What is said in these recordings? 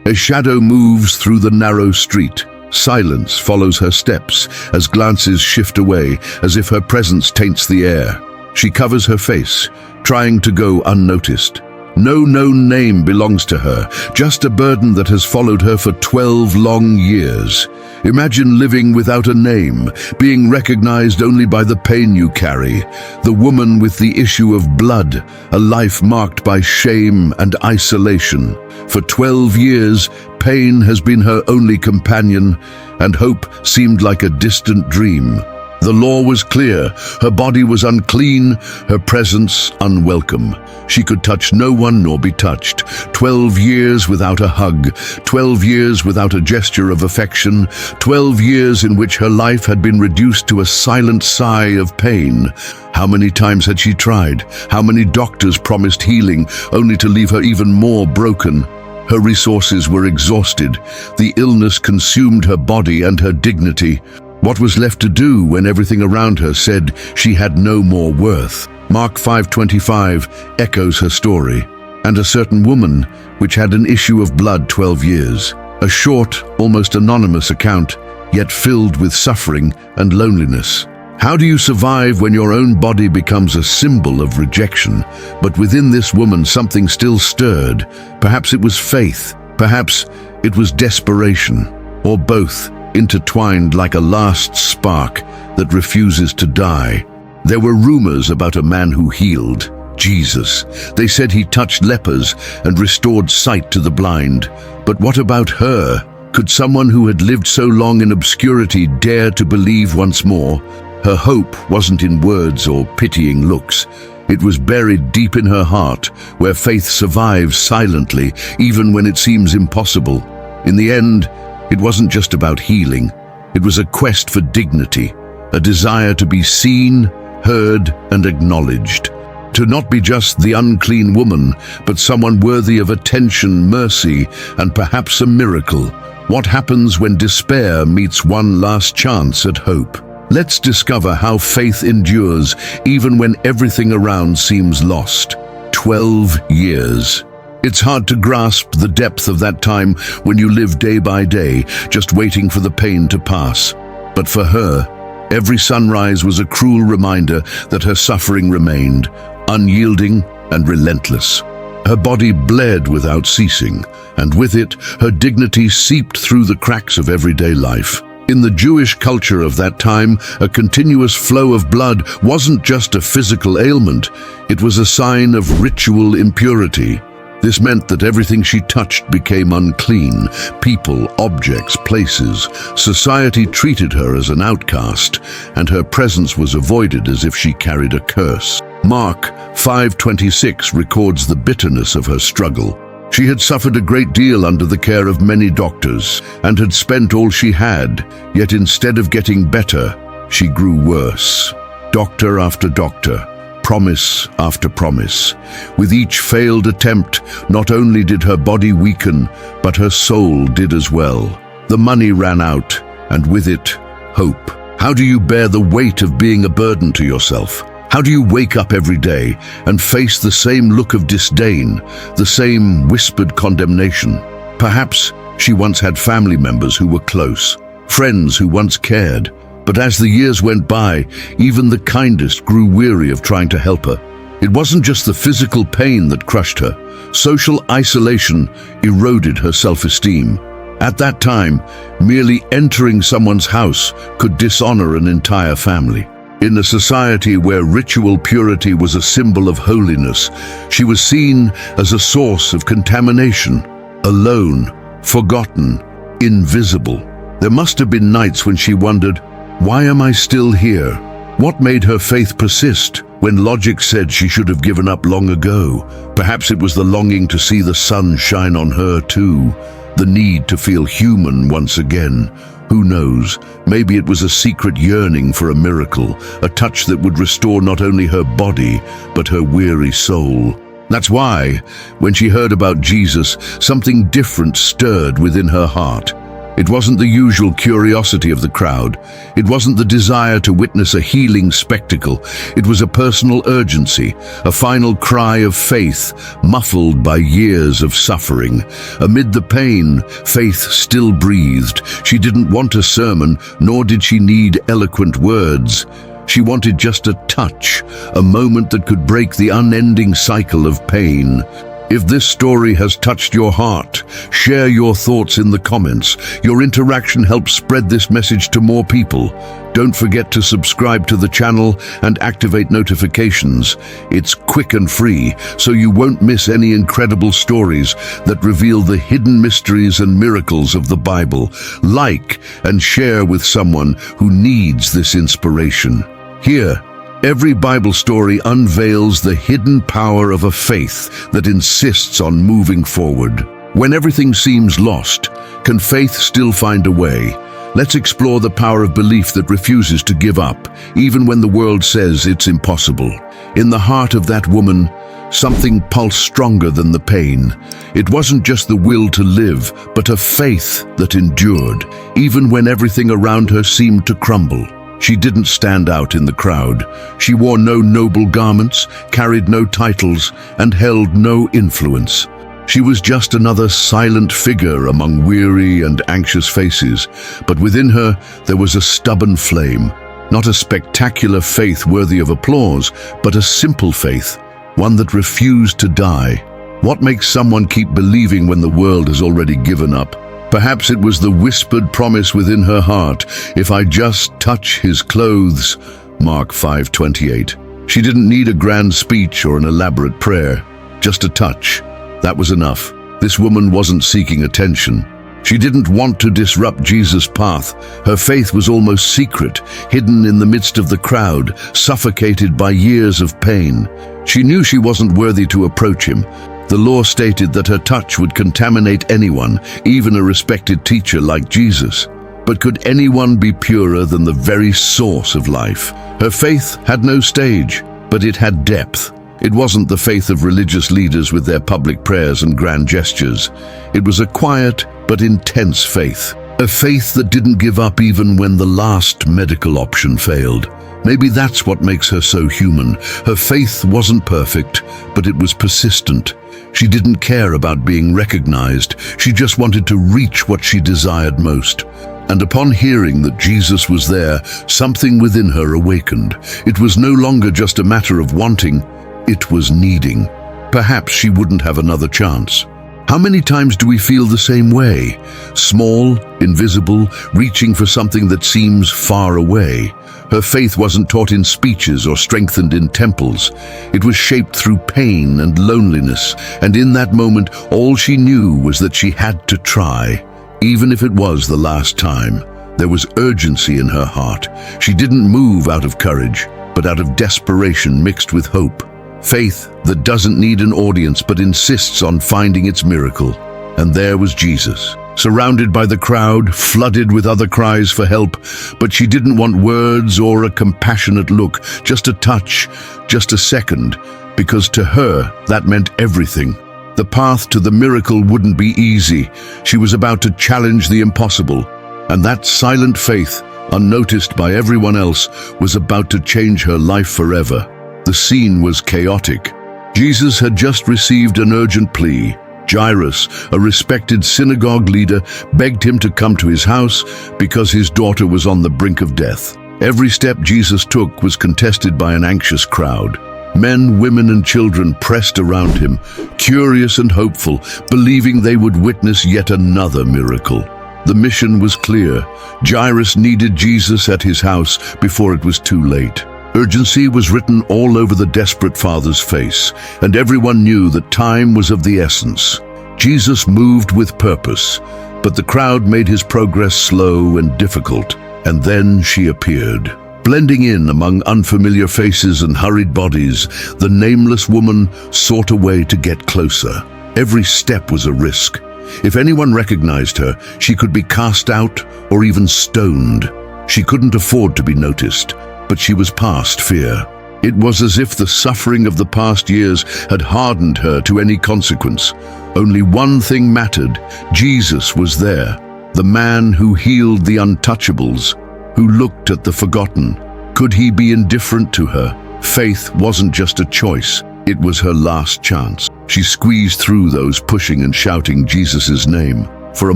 A shadow moves through the narrow street. Silence follows her steps as glances shift away, as if her presence taints the air. She covers her face, trying to go unnoticed. No known name belongs to her, just a burden that has followed her for 12 long years. Imagine living without a name, being recognized only by the pain you carry. The woman with the issue of blood, a life marked by shame and isolation. For 12 years, pain has been her only companion, and hope seemed like a distant dream. The law was clear. Her body was unclean, her presence unwelcome. She could touch no one nor be touched. 12 years without a hug, 12 years without a gesture of affection, 12 years in which her life had been reduced to a silent sigh of pain. How many times had she tried? How many doctors promised healing, only to leave her even more broken? Her resources were exhausted. The illness consumed her body and her dignity. What was left to do when everything around her said she had no more worth? Mark 5:25 echoes her story. And a certain woman, which had an issue of blood 12 years. A short, almost anonymous account, yet filled with suffering and loneliness. How do you survive when your own body becomes a symbol of rejection? But within this woman something still stirred. Perhaps it was faith, perhaps it was desperation, or both, intertwined like a last spark that refuses to die. There were rumors about a man who healed, Jesus. They said he touched lepers and restored sight to the blind. But what about her? Could someone who had lived so long in obscurity dare to believe once more? Her hope wasn't in words or pitying looks. It was buried deep in her heart, where faith survives silently, even when it seems impossible. In the end, it wasn't just about healing. It was a quest for dignity, a desire to be seen, heard, and acknowledged. To not be just the unclean woman, but someone worthy of attention, mercy, and perhaps a miracle. What happens when despair meets one last chance at hope? Let's discover how faith endures even when everything around seems lost. 12 years. It's hard to grasp the depth of that time when you live day by day, just waiting for the pain to pass. But for her, every sunrise was a cruel reminder that her suffering remained, unyielding and relentless. Her body bled without ceasing, and with it, her dignity seeped through the cracks of everyday life. In the Jewish culture of that time, a continuous flow of blood wasn't just a physical ailment, it was a sign of ritual impurity. This meant that everything she touched became unclean. People, objects, places. Society treated her as an outcast, and her presence was avoided as if she carried a curse. Mark 5:26 records the bitterness of her struggle. She had suffered a great deal under the care of many doctors, and had spent all she had, yet instead of getting better, she grew worse. Doctor after doctor, promise after promise. With each failed attempt, not only did her body weaken, but her soul did as well. The money ran out, and with it, hope. How do you bear the weight of being a burden to yourself? How do you wake up every day and face the same look of disdain, the same whispered condemnation? Perhaps she once had family members who were close, friends who once cared, but as the years went by, even the kindest grew weary of trying to help her. It wasn't just the physical pain that crushed her. Social isolation eroded her self-esteem. At that time, merely entering someone's house could dishonor an entire family. In a society where ritual purity was a symbol of holiness, she was seen as a source of contamination, alone, forgotten, invisible. There must have been nights when she wondered, why am I still here? What made her faith persist when logic said she should have given up long ago? Perhaps it was the longing to see the sun shine on her too, the need to feel human once again. Who knows, maybe it was a secret yearning for a miracle, a touch that would restore not only her body, but her weary soul. That's why, when she heard about Jesus, something different stirred within her heart. It wasn't the usual curiosity of the crowd. It wasn't the desire to witness a healing spectacle. It was a personal urgency, a final cry of faith, muffled by years of suffering. Amid the pain, faith still breathed. She didn't want a sermon, nor did she need eloquent words. She wanted just a touch, a moment that could break the unending cycle of pain. If this story has touched your heart, share your thoughts in the comments. Your interaction helps spread this message to more people. Don't forget to subscribe to the channel and activate notifications. It's quick and free, so you won't miss any incredible stories that reveal the hidden mysteries and miracles of the Bible. Like and share with someone who needs this inspiration. Here, every Bible story unveils the hidden power of a faith that insists on moving forward. When everything seems lost, can faith still find a way? Let's explore the power of belief that refuses to give up, even when the world says it's impossible. In the heart of that woman, something pulsed stronger than the pain. It wasn't just the will to live, but a faith that endured, even when everything around her seemed to crumble. She didn't stand out in the crowd. She wore no noble garments, carried no titles, and held no influence. She was just another silent figure among weary and anxious faces, but within her there was a stubborn flame. Not a spectacular faith worthy of applause, but a simple faith, one that refused to die. What makes someone keep believing when the world has already given up? Perhaps it was the whispered promise within her heart, if I just touch his clothes, Mark 5:28. She didn't need a grand speech or an elaborate prayer, just a touch. That was enough. This woman wasn't seeking attention. She didn't want to disrupt Jesus' path. Her faith was almost secret, hidden in the midst of the crowd, suffocated by years of pain. She knew she wasn't worthy to approach him. The law stated that her touch would contaminate anyone, even a respected teacher like Jesus. But could anyone be purer than the very source of life? Her faith had no stage, but it had depth. It wasn't the faith of religious leaders with their public prayers and grand gestures. It was a quiet but intense faith. A faith that didn't give up even when the last medical option failed. Maybe that's what makes her so human. Her faith wasn't perfect, but it was persistent. She didn't care about being recognized. She just wanted to reach what she desired most. And upon hearing that Jesus was there, something within her awakened. It was no longer just a matter of wanting, it was needing. Perhaps she wouldn't have another chance. How many times do we feel the same way? Small, invisible, reaching for something that seems far away. Her faith wasn't taught in speeches or strengthened in temples. It was shaped through pain and loneliness, and in that moment, all she knew was that she had to try, even if it was the last time. There was urgency in her heart. She didn't move out of courage, but out of desperation mixed with hope. Faith that doesn't need an audience but insists on finding its miracle. And there was Jesus, surrounded by the crowd, flooded with other cries for help, but she didn't want words or a compassionate look, just a touch, just a second, because to her that meant everything. The path to the miracle wouldn't be easy. She was about to challenge the impossible, and that silent faith, unnoticed by everyone else, was about to change her life forever. The scene was chaotic. Jesus had just received an urgent plea. Jairus, a respected synagogue leader, begged him to come to his house because his daughter was on the brink of death. Every step Jesus took was contested by an anxious crowd. Men, women, and children pressed around him, curious and hopeful, believing they would witness yet another miracle. The mission was clear. Jairus needed Jesus at his house before it was too late. Urgency was written all over the desperate father's face, and everyone knew that time was of the essence. Jesus moved with purpose, but the crowd made his progress slow and difficult, and then she appeared. Blending in among unfamiliar faces and hurried bodies, the nameless woman sought a way to get closer. Every step was a risk. If anyone recognized her, she could be cast out or even stoned. She couldn't afford to be noticed, but she was past fear. It was as if the suffering of the past years had hardened her to any consequence. Only one thing mattered: Jesus was there. the man who healed the untouchables, who looked at the forgotten. Could he be indifferent to her? Faith wasn't just a choice, it was her last chance. She squeezed through those pushing and shouting Jesus' name. For a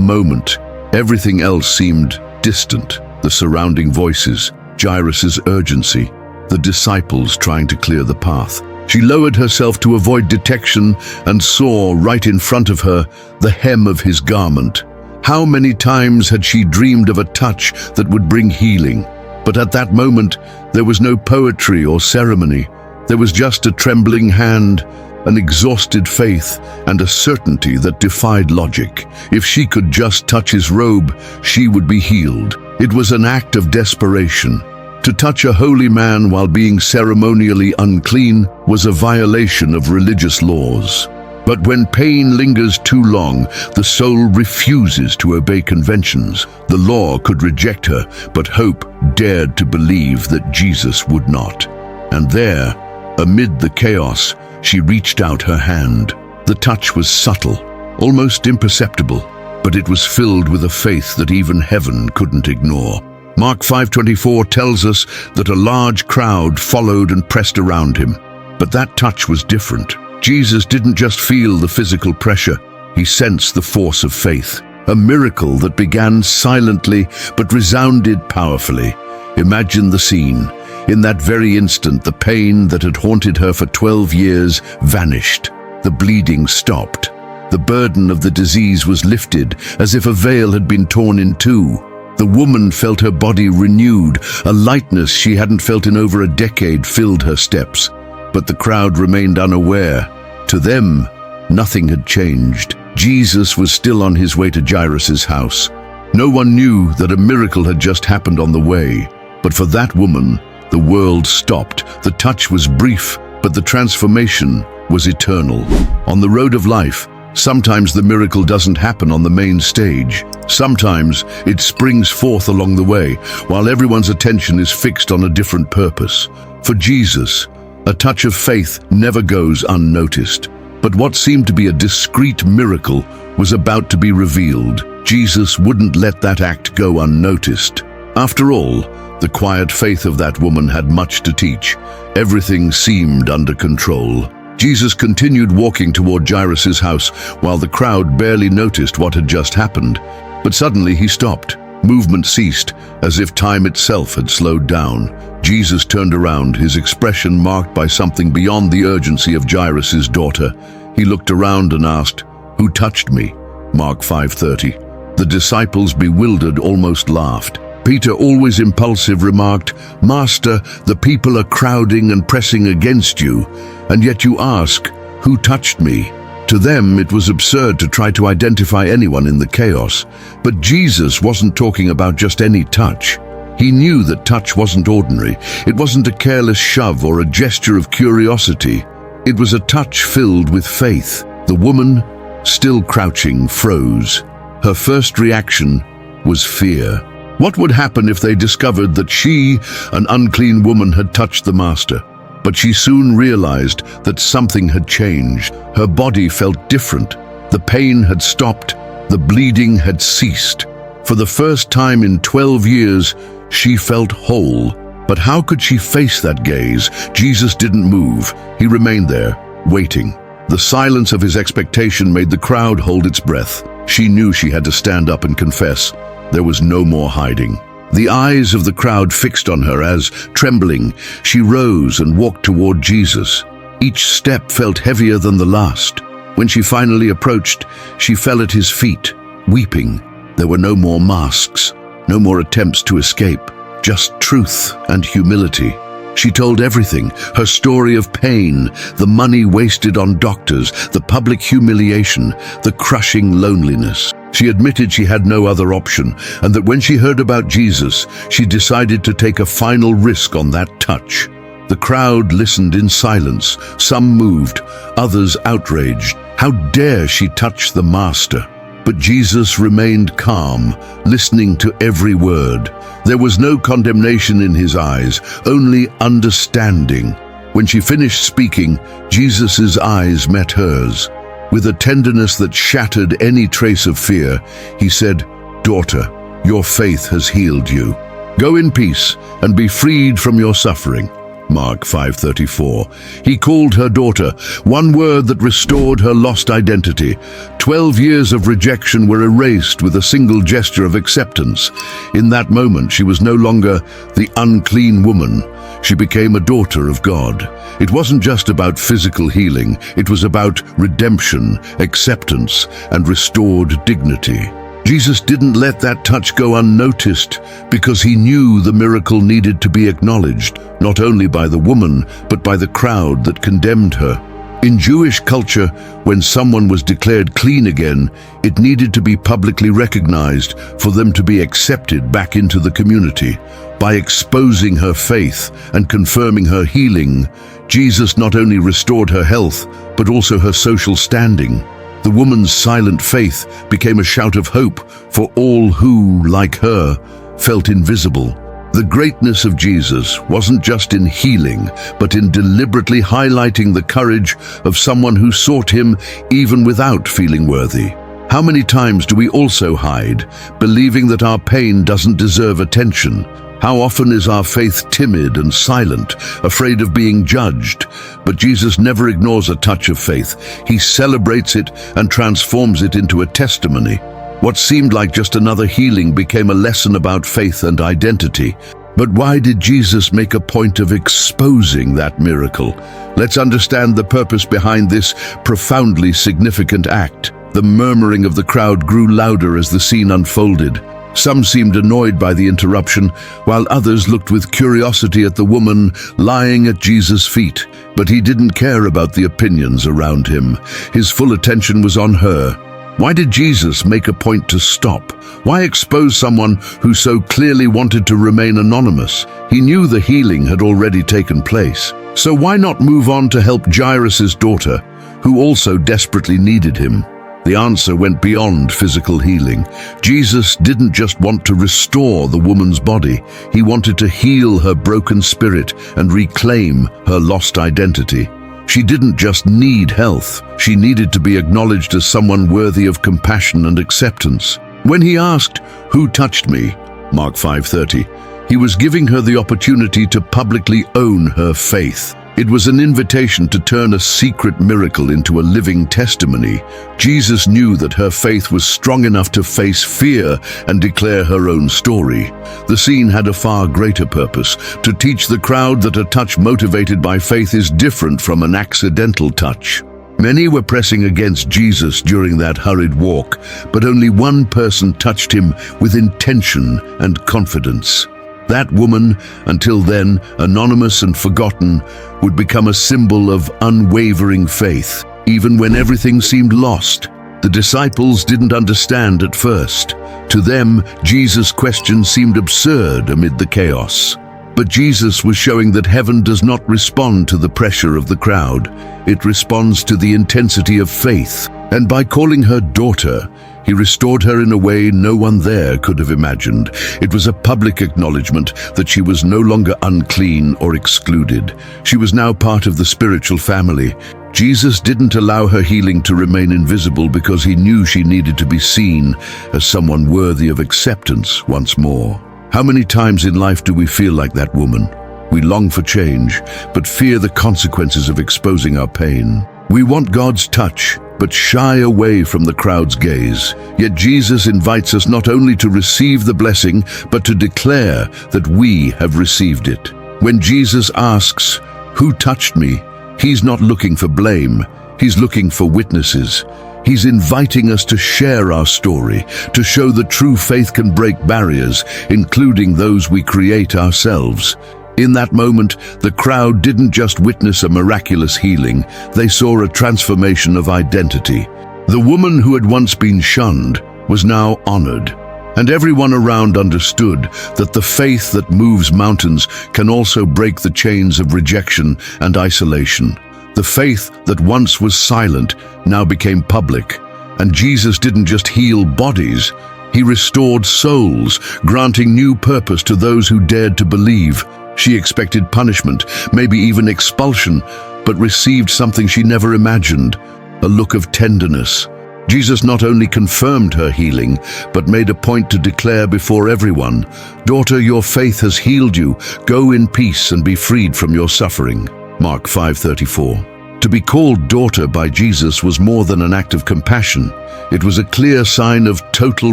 moment, everything else seemed distant. The surrounding voices, Jairus' urgency, the disciples trying to clear the path. She lowered herself to avoid detection and saw right in front of her the hem of his garment. How many times had she dreamed of a touch that would bring healing? But at that moment, there was no poetry or ceremony. There was just a trembling hand, an exhausted faith, and a certainty that defied logic. If she could just touch his robe, she would be healed. It was an act of desperation. To touch a holy man while being ceremonially unclean was a violation of religious laws. But when pain lingers too long, the soul refuses to obey conventions. The law could reject her, but hope dared to believe that Jesus would not. And there, amid the chaos, she reached out her hand. The touch was subtle, almost imperceptible, but it was filled with a faith that even heaven couldn't ignore. Mark 5:24 tells us that a large crowd followed and pressed around him. But that touch was different. Jesus didn't just feel the physical pressure, he sensed the force of faith. A miracle that began silently but resounded powerfully. Imagine the scene. In that very instant, the pain that had haunted her for 12 years vanished. The bleeding stopped. The burden of the disease was lifted, as if a veil had been torn in two. The woman felt her body renewed. A lightness she hadn't felt in over a decade filled her steps. But the crowd remained unaware. To them, nothing had changed. Jesus was still on his way to Jairus' house. No one knew that a miracle had just happened on the way. But for that woman, the world stopped. The touch was brief, but the transformation was eternal. On the road of life, sometimes the miracle doesn't happen on the main stage. Sometimes it springs forth along the way, while everyone's attention is fixed on a different purpose. For Jesus, a touch of faith never goes unnoticed. But what seemed to be a discreet miracle was about to be revealed. Jesus wouldn't let that act go unnoticed. After all, the quiet faith of that woman had much to teach. Everything seemed under control. Jesus continued walking toward Jairus' house while the crowd barely noticed what had just happened. But suddenly he stopped. Movement ceased, as if time itself had slowed down. Jesus turned around, his expression marked by something beyond the urgency of Jairus' daughter. He looked around and asked, "Who touched me?" Mark 5:30. The disciples, bewildered, almost laughed. Peter, always impulsive, remarked, "Master, the people are crowding and pressing against you, and yet you ask, 'Who touched me?'" To them, it was absurd to try to identify anyone in the chaos. But Jesus wasn't talking about just any touch. He knew that touch wasn't ordinary. It wasn't a careless shove or a gesture of curiosity. It was a touch filled with faith. The woman, still crouching, froze. Her first reaction was fear. What would happen if they discovered that she, an unclean woman, had touched the Master? But she soon realized that something had changed. Her body felt different. The pain had stopped. The bleeding had ceased. For the first time in 12 years, she felt whole. But how could she face that gaze? Jesus didn't move. He remained there, waiting. The silence of his expectation made the crowd hold its breath. She knew she had to stand up and confess. There was no more hiding. The eyes of the crowd fixed on her as, trembling, she rose and walked toward Jesus. Each step felt heavier than the last. When she finally approached, she fell at his feet, weeping. There were no more masks, no more attempts to escape, just truth and humility. She told everything, her story of pain, the money wasted on doctors, the public humiliation, the crushing loneliness. She admitted she had no other option, and that when she heard about Jesus, she decided to take a final risk on that touch. The crowd listened in silence, some moved, others outraged. How dare she touch the Master? But Jesus remained calm, listening to every word. There was no condemnation in his eyes, only understanding. When she finished speaking, Jesus' eyes met hers. With a tenderness that shattered any trace of fear, he said, "Daughter, your faith has healed you. Go in peace and be freed from your suffering." Mark 5:34. He called her daughter, one word that restored her lost identity. 12 years of rejection were erased with a single gesture of acceptance. In that moment, she was no longer the unclean woman. She became a daughter of God. It wasn't just about physical healing, it was about redemption, acceptance, and restored dignity. Jesus didn't let that touch go unnoticed because he knew the miracle needed to be acknowledged, not only by the woman, but by the crowd that condemned her. In Jewish culture, when someone was declared clean again, it needed to be publicly recognized for them to be accepted back into the community. By exposing her faith and confirming her healing, Jesus not only restored her health, but also her social standing. The woman's silent faith became a shout of hope for all who, like her, felt invisible. The greatness of Jesus wasn't just in healing, but in deliberately highlighting the courage of someone who sought him even without feeling worthy. How many times do we also hide, believing that our pain doesn't deserve attention? How often is our faith timid and silent, afraid of being judged? But Jesus never ignores a touch of faith. He celebrates it and transforms it into a testimony. What seemed like just another healing became a lesson about faith and identity. But why did Jesus make a point of exposing that miracle? Let's understand the purpose behind this profoundly significant act. The murmuring of the crowd grew louder as the scene unfolded. Some seemed annoyed by the interruption, while others looked with curiosity at the woman lying at Jesus' feet. But he didn't care about the opinions around him. His full attention was on her. Why did Jesus make a point to stop? Why expose someone who so clearly wanted to remain anonymous? He knew the healing had already taken place. So why not move on to help Jairus' daughter, who also desperately needed him? The answer went beyond physical healing. Jesus didn't just want to restore the woman's body. He wanted to heal her broken spirit and reclaim her lost identity. She didn't just need health. She needed to be acknowledged as someone worthy of compassion and acceptance. When he asked, "Who touched me?" Mark 5:30, he was giving her the opportunity to publicly own her faith. It was an invitation to turn a secret miracle into a living testimony. Jesus knew that her faith was strong enough to face fear and declare her own story. The scene had a far greater purpose, to teach the crowd that a touch motivated by faith is different from an accidental touch. Many were pressing against Jesus during that hurried walk, but only one person touched him with intention and confidence. That woman, until then anonymous and forgotten, would become a symbol of unwavering faith, even when everything seemed lost. The disciples didn't understand at first. To them, Jesus' question seemed absurd amid the chaos. But Jesus was showing that heaven does not respond to the pressure of the crowd. It responds to the intensity of faith. And by calling her daughter, he restored her in a way no one there could have imagined. It was a public acknowledgement that she was no longer unclean or excluded. She was now part of the spiritual family. Jesus didn't allow her healing to remain invisible because he knew she needed to be seen as someone worthy of acceptance once more. How many times in life do we feel like that woman? We long for change, but fear the consequences of exposing our pain. We want God's touch, but shy away from the crowd's gaze. Yet Jesus invites us not only to receive the blessing, but to declare that we have received it. When Jesus asks, "Who touched me?" he's not looking for blame, he's looking for witnesses. He's inviting us to share our story, to show that true faith can break barriers, including those we create ourselves. In that moment, the crowd didn't just witness a miraculous healing, they saw a transformation of identity. The woman who had once been shunned was now honored, and everyone around understood that the faith that moves mountains can also break the chains of rejection and isolation. The faith that once was silent now became public, and Jesus didn't just heal bodies, he restored souls, granting new purpose to those who dared to believe. She expected punishment, maybe even expulsion, but received something she never imagined, a look of tenderness. Jesus not only confirmed her healing, but made a point to declare before everyone, "Daughter, your faith has healed you. Go in peace and be freed from your suffering." Mark 5:34. To be called daughter by Jesus was more than an act of compassion. It was a clear sign of total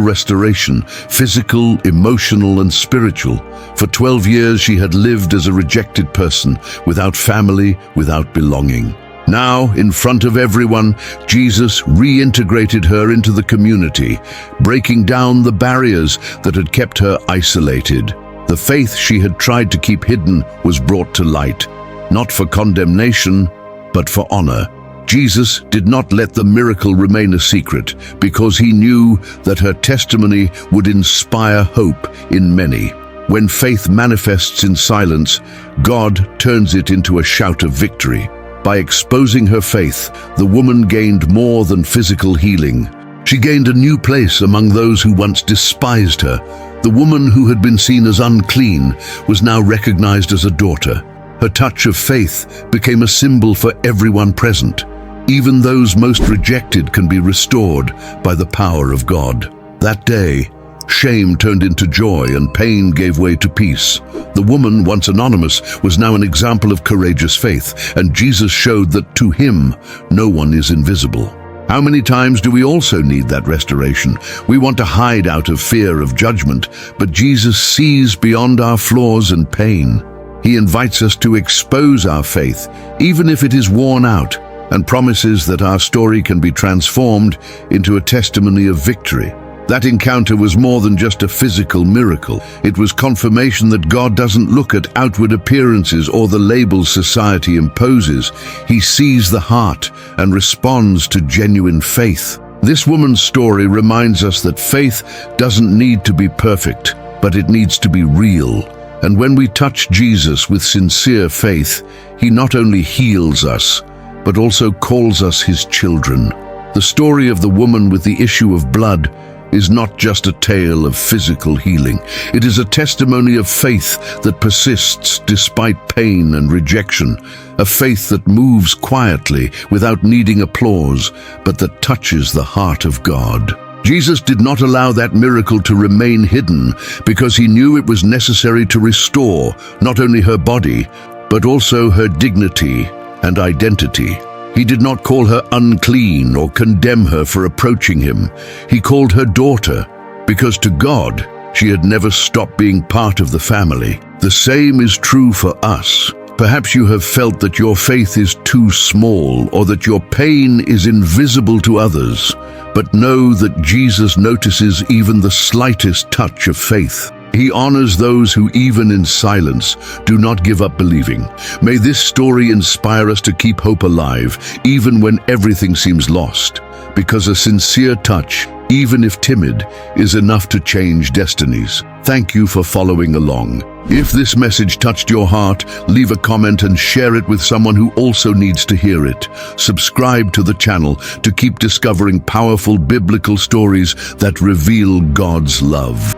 restoration, physical, emotional, and spiritual. For 12 years she had lived as a rejected person, without family, without belonging. Now, in front of everyone, Jesus reintegrated her into the community, breaking down the barriers that had kept her isolated. The faith she had tried to keep hidden was brought to light, not for condemnation, but for honor. Jesus did not let the miracle remain a secret because he knew that her testimony would inspire hope in many. When faith manifests in silence, God turns it into a shout of victory. By exposing her faith, the woman gained more than physical healing. She gained a new place among those who once despised her. The woman who had been seen as unclean was now recognized as a daughter. Her touch of faith became a symbol for everyone present. Even those most rejected can be restored by the power of God. That day, shame turned into joy and pain gave way to peace. The woman, once anonymous, was now an example of courageous faith, and Jesus showed that to him, no one is invisible. How many times do we also need that restoration? We want to hide out of fear of judgment, but Jesus sees beyond our flaws and pain. He invites us to expose our faith, even if it is worn out, and promises that our story can be transformed into a testimony of victory. That encounter was more than just a physical miracle. It was confirmation that God doesn't look at outward appearances or the labels society imposes. He sees the heart and responds to genuine faith. This woman's story reminds us that faith doesn't need to be perfect, but it needs to be real. And when we touch Jesus with sincere faith, he not only heals us, but also calls us his children. The story of the woman with the issue of blood is not just a tale of physical healing. It is a testimony of faith that persists despite pain and rejection, a faith that moves quietly without needing applause, but that touches the heart of God. Jesus did not allow that miracle to remain hidden because he knew it was necessary to restore not only her body, but also her dignity and identity. He did not call her unclean or condemn her for approaching him. He called her daughter because to God, she had never stopped being part of the family. The same is true for us. Perhaps you have felt that your faith is too small or that your pain is invisible to others, but know that Jesus notices even the slightest touch of faith. He honors those who, even in silence, do not give up believing. May this story inspire us to keep hope alive, even when everything seems lost, because a sincere touch, even if timid, is enough to change destinies. Thank you for following along. If this message touched your heart, leave a comment and share it with someone who also needs to hear it. Subscribe to the channel to keep discovering powerful biblical stories that reveal God's love.